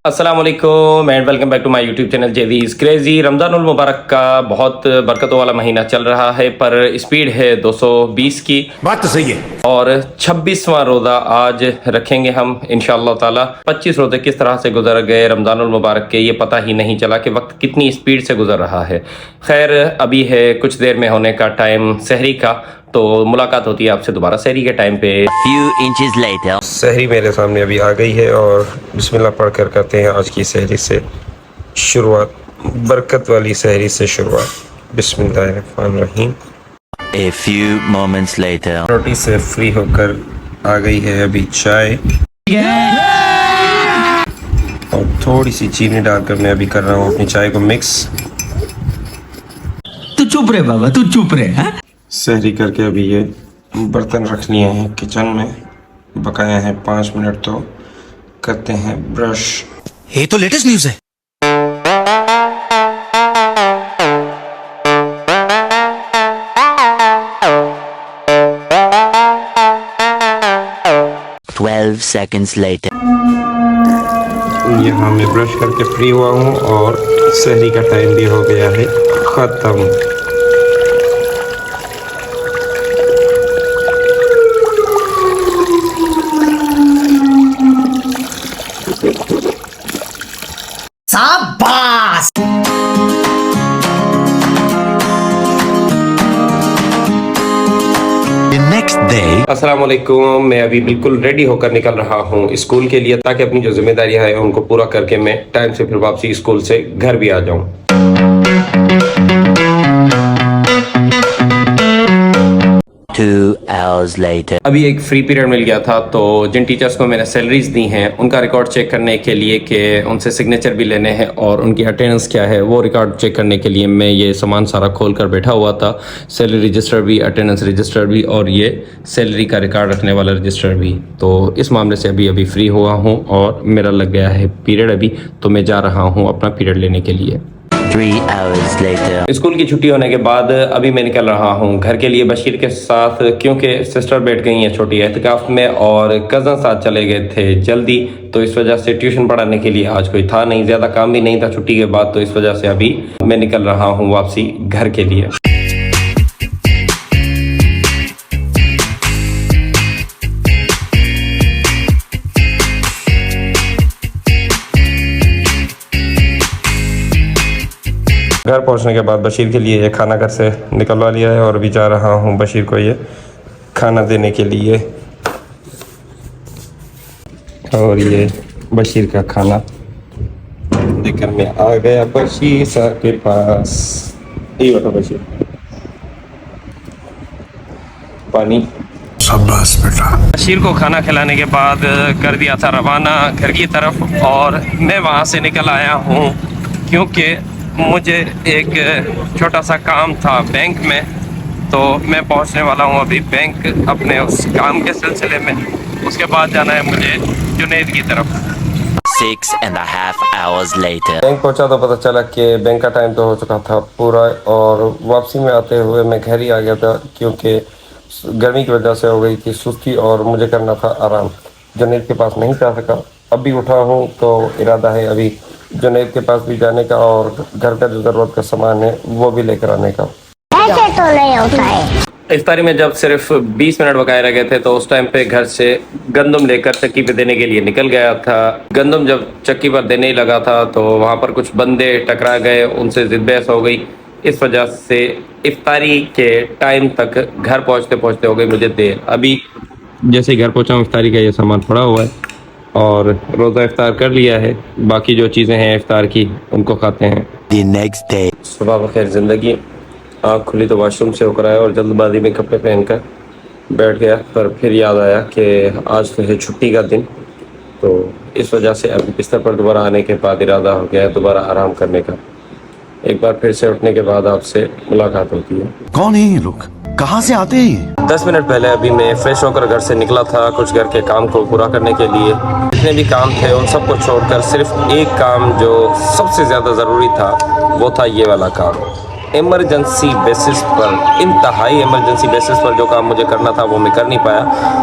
अस्सलाम वालेकुम and welcome back to my YouTube channel जेवीज क्रेजी। रमज़ानुल मुबारक का बहुत बरकतों वाला महीना चल रहा है, पर स्पीड है 220 की। बात तो सही है। और 26वां रोज़ा आज रखेंगे हम इंशाअल्लाह ताला। 25 रोज़े किस तरह से गुजर गए रमज़ानुल मुबारक के, ये पता ही नहीं चला कि वक्त कितनी स्पीड से गुजर रहा है। खैर, अभी है कुछ देर में होने का टाइम सहरी का, तो मुलाकात होती है आपसे दोबारा सहरी के टाइम पे। Few inches later. सहरी मेरे सामने अभी आ गई है और बिस्मिल्लाह पढ़कर करते हैं आज की सहरी से शुरुआत, बरकत वाली सहरी से शुरुआत। बिस्मिल्लाहिर्रहमानिर्रहीम। A few moments later. रोटी से फ्री होकर आ गई है अभी चाय और थोड़ी सी चीनी डालकर मैं अभी कर रहा हूँ अपनी चाय को मिक्स। तू चुप रहे बाबा, तू चुप रहे। हाँ? सहरी करके अभी ये बर्तन रख लिए हैं किचन में, बकाया है 5 मिनट, तो करते हैं ब्रश। ये तो लेटेस्ट न्यूज़ है। Twelve seconds later. यहाँ मैं ब्रश करके फ्री हुआ हूँ और सहरी का टाइम भी हो गया है ख़त्म। शाबाश। The next day. अस्सलाम वालेकुम। मैं अभी बिल्कुल रेडी होकर निकल रहा हूँ स्कूल के लिए, ताकि अपनी जो जिम्मेदारियां हैं उनको पूरा करके मैं टाइम से फिर वापसी स्कूल से घर भी आ जाऊँ। 2 hours later. अभी एक फ्री पीरियड मिल गया था, तो जिन टीचर्स को मैंने सैलरीज दी हैं उनका रिकॉर्ड चेक करने के लिए कि उनसे सिग्नेचर भी लेने हैं और उनकी अटेंडेंस क्या है वो रिकॉर्ड चेक करने के लिए मैं ये सामान सारा खोल कर बैठा हुआ था। सैलरी रजिस्टर भी, अटेंडेंस रजिस्टर भी और ये सैलरी का रिकॉर्ड रखने वाला रजिस्टर भी। तो इस मामले से अभी फ्री हुआ हूँ और मेरा लग गया है पीरियड अभी, तो मैं जा रहा हूँ अपना पीरियड लेने के लिए। 3 hours later. स्कूल की छुट्टी होने के बाद अभी मैं निकल रहा हूँ घर के लिए बशीर के साथ, क्योंकि सिस्टर बैठ गई हैं छोटी एहतिकाफ में और कज़न साथ चले गए थे जल्दी, तो इस वजह से ट्यूशन पढ़ाने के लिए आज कोई था नहीं, ज़्यादा काम भी नहीं था छुट्टी के बाद, तो इस वजह से अभी मैं निकल रहा हूँ वापसी घर के लिए। घर पहुंचने के बाद बशीर के लिए ये खाना घर से निकलवा लिया है और अभी जा रहा हूं बशीर को ये खाना देने के लिए। और ये बशीर का खाना लेकर मैं आ गया बशीर साहब के पास। ये बता बशीर, पानी। शाबाश बेटा। बशीर को खाना खिलाने के बाद कर दिया था रवाना घर की तरफ, और मैं वहाँ से निकल आया हूँ क्योंकि मुझे एक छोटा सा काम था बैंक में, तो मैं पहुंचने वाला हूं अभी बैंक अपने उस काम के सिलसिले में। उसके बाद जाना है मुझे जुनैद की तरफ। 6.5 hours later. बैंक पहुंचा तो पता चला कि बैंक का टाइम तो हो चुका था पूरा, और वापसी में आते हुए मैं घर ही आ गया था क्योंकि गर्मी की वजह से हो गई थी सुस्ती और मुझे करना था आराम। जुनैद के पास नहीं जा सका, अभी उठा हूँ तो इरादा है अभी जुनैद के पास भी जाने का और घर का जो ज़रूरत का सामान है वो भी लेकर आने का। ऐसे तो नहीं होता है। इफ्तारी में जब सिर्फ 20 मिनट बकाए रह गए थे, तो उस टाइम पे घर से गंदम लेकर चक्की पे देने के लिए निकल गया था। गंदम जब चक्की पर देने ही लगा था तो वहाँ पर कुछ बंदे टकरा गए, उनसे जिद बहस हो गई। इस वजह से इफ्तारी के टाइम तक घर पहुँचते पहुँचते हो गई मुझे देर। अभी जैसे घर पहुँचा हूँ, इफ्तारी का ये सामान पड़ा हुआ है और रोज़ा इफ्तार कर लिया है, बाकी जो चीज़ें हैं इफ्तार की उनको खाते हैं। The next day. सुबह बखैर ज़िंदगी। आँख खुली तो वाशरूम से होकर आया और जल्दबाजी में कपड़े पहनकर बैठ गया, पर फिर याद आया कि आज तो है छुट्टी का दिन, तो इस वजह से अभी बिस्तर पर दोबारा आने के बाद इरादा हो गया है दोबारा आराम करने का। एक बार फिर से उठने के बाद आपसे मुलाकात होती है। कौन है ये लोग, कहाँ से आते हैं? 10 मिनट पहले अभी मैं फ्रेश होकर घर से निकला था कुछ घर के काम को पूरा करने के लिए। जितने भी काम थे उन सबको छोड़कर सिर्फ एक काम जो सबसे ज़्यादा ज़रूरी था वो था ये वाला काम। इमरजेंसी बेसिस पर, इंतहाई इमरजेंसी बेसिस पर जो काम मुझे करना था वो मैं कर नहीं पाया।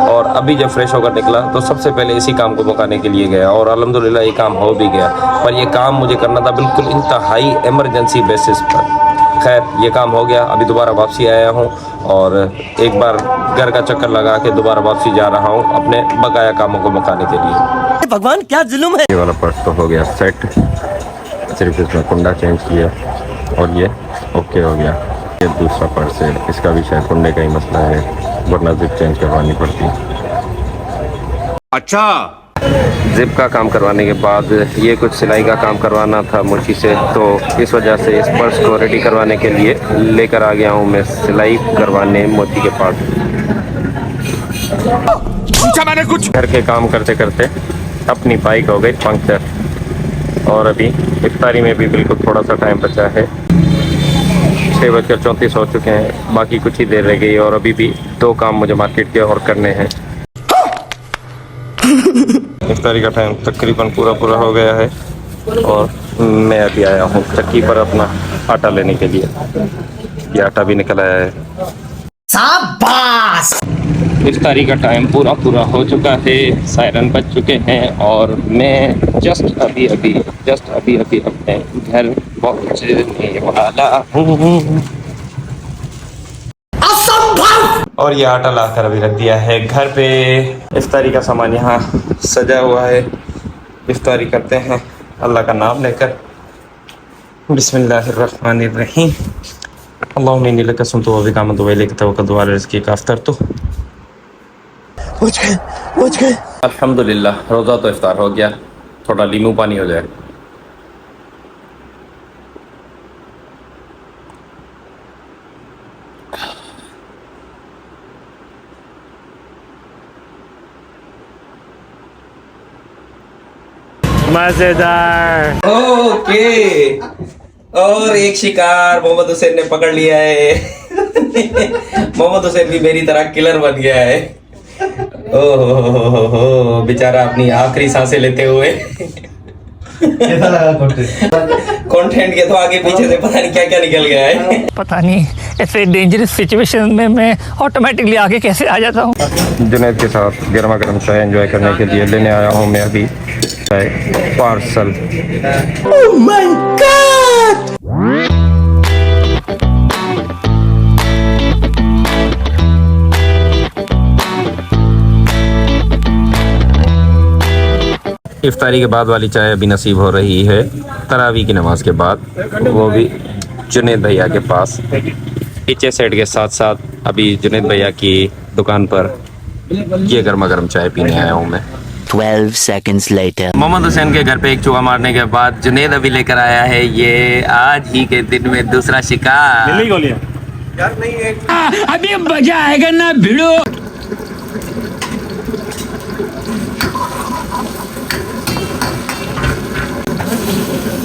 और अभी जब फ्रेश होकर निकला तो सबसे पहले इसी काम को मुकाने के लिए गया और अल्हम्दुलिल्लाह ये काम हो भी गया। पर ये काम मुझे करना था बिल्कुल इंतहाई इमरजेंसी बेसिस पर। खैर ये काम हो गया। अभी दोबारा वापसी आया हूँ और एक बार घर का चक्कर लगा के दोबारा वापसी जा रहा हूँ अपने बकाया कामों को मुकाने के लिए। भगवान क्या जुल्म है। ये वाला पर्स तो हो गया सेट, सिर्फ इसमें कुंडा चेंज किया और ये ओके हो गया। ये दूसरा पर्स है, इसका भी शायद कुंडे का ही मसला है, वरना जिप चेंज करवानी पड़ती। अच्छा, जिप का काम करवाने के बाद ये कुछ सिलाई का काम करवाना था मुझी से, तो इस वजह से इस पर्स को रेडी करवाने के लिए लेकर आ गया हूँ मैं सिलाई करवाने मोची के पास। मैंने कुछ घर के काम करते करते अपनी बाइक हो गई पंक्चर और अभी इफ्तारी में भी बिल्कुल थोड़ा सा टाइम बचा है। 6:34 हो चुके हैं, बाकी कुछ ही देर रह गई और अभी भी 2 काम मुझे मार्केट के और करने हैं। इफ्तारी का टाइम तकरीबन पूरा हो गया है और मैं अभी आया हूँ चक्की पर अपना आटा लेने के लिए। ये आटा भी निकल आया है। शाबाश। इफ्तारी का टाइम पूरा हो चुका है, सायरन बज चुके हैं और मैं जस्ट अभी अपने घर पहुंचने वाला हूँ। और ये आटा लाकर अभी रख दिया है घर पे। इफ्तारी का सामान यहाँ सजा हुआ है। इफ्तारी करते हैं अल्लाह का नाम लेकर। बिस्मिल्लाहिर्रहमानिर्रहीम। अल्लाहुम्मा इन्नी लका सुम्तु व बिका आमनतु व इलैका तवक्कलतु व अला रिज़्क़िका अफ़्तरतु। पहुंच गए। अल्हम्दुलिल्लाह रोज़ा तो इफ्तार हो गया। थोड़ा नींबू पानी हो जाए। मजेदार। ओके, और एक शिकार मोहम्मद हुसैन ने पकड़ लिया है। मोहम्मद हुसैन भी मेरी तरह किलर बन गया है। ओहो बेचारा अपनी आखिरी सांसें लेते हुए। कैसा लगा कंटेंट के तो आगे पीछे से पता नहीं क्या क्या निकल गया है। पता नहीं ऐसे डेंजरस सिचुएशन में मैं ऑटोमेटिकली आगे कैसे आ जाता हूँ। जुनैद के साथ गर्मा गर्म चाय एंजॉय करने के लिए लेने आया हूँ मैं अभी पार्सल। Oh my God. इफ्तारी के बाद वाली चाय अभी नसीब हो रही है तरावी की नमाज के बाद, वो भी जुनैद भैया के पास। पीछे सेट के साथ साथ अभी जुनैद भैया की दुकान पर ये गर्मा गर्म चाय पीने आया हूँ मैं। 12 seconds later. मोहम्मद हुसैन के घर पे एक चूहा मारने के बाद जुनैद अभी लेकर आया है ये आज ही के दिन में दूसरा शिकार। अभी मजा आएगा ना भिड़ो।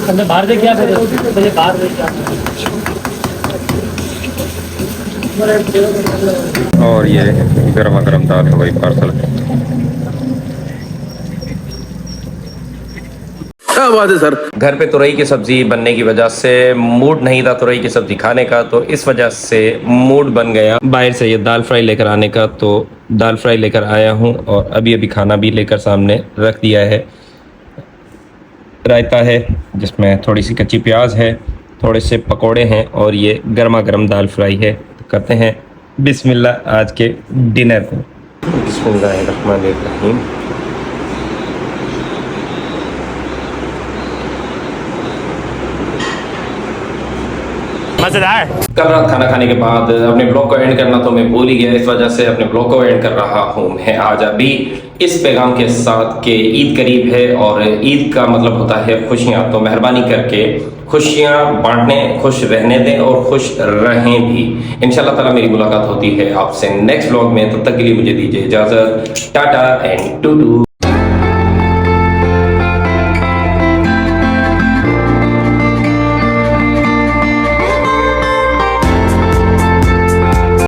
बाहर से क्या बाहर और ये गर्मा गर्म दाल हो गई पार्सल। क्या बात है सर। घर पे तुरई की सब्जी बनने की वजह से मूड नहीं था तुरई की सब्जी खाने का, तो इस वजह से मूड बन गया बाहर से ये दाल फ्राई लेकर आने का। तो दाल फ्राई लेकर आया हूँ और अभी खाना भी लेकर सामने रख दिया है। रायता है जिसमें थोड़ी सी कच्ची प्याज है, थोड़े से पकोड़े हैं और ये गर्मा गर्म दाल फ्राई है। तो करते हैं बिस्मिल्लाह आज के डिनर को। बिस्मिल्लाहिर्रहमानिर्रहीम। मजेदार। कल रात खाना खाने के बाद अपने ब्लॉग को एंड करना तो मैं भूल ही गया, इस वजह से अपने ब्लॉग को एंड कर रहा हूँ मैं आज अभी इस पैगाम के साथ कि ईद करीब है और ईद का मतलब होता है खुशियाँ। तो मेहरबानी करके खुशियाँ बांटने, खुश रहने दें और खुश रहें भी। इंशाल्लाह ताला मेरी मुलाकात होती है आपसे नेक्स्ट ब्लॉग में। तब तक के लिए मुझे दीजिए इजाज़त। Tata and to.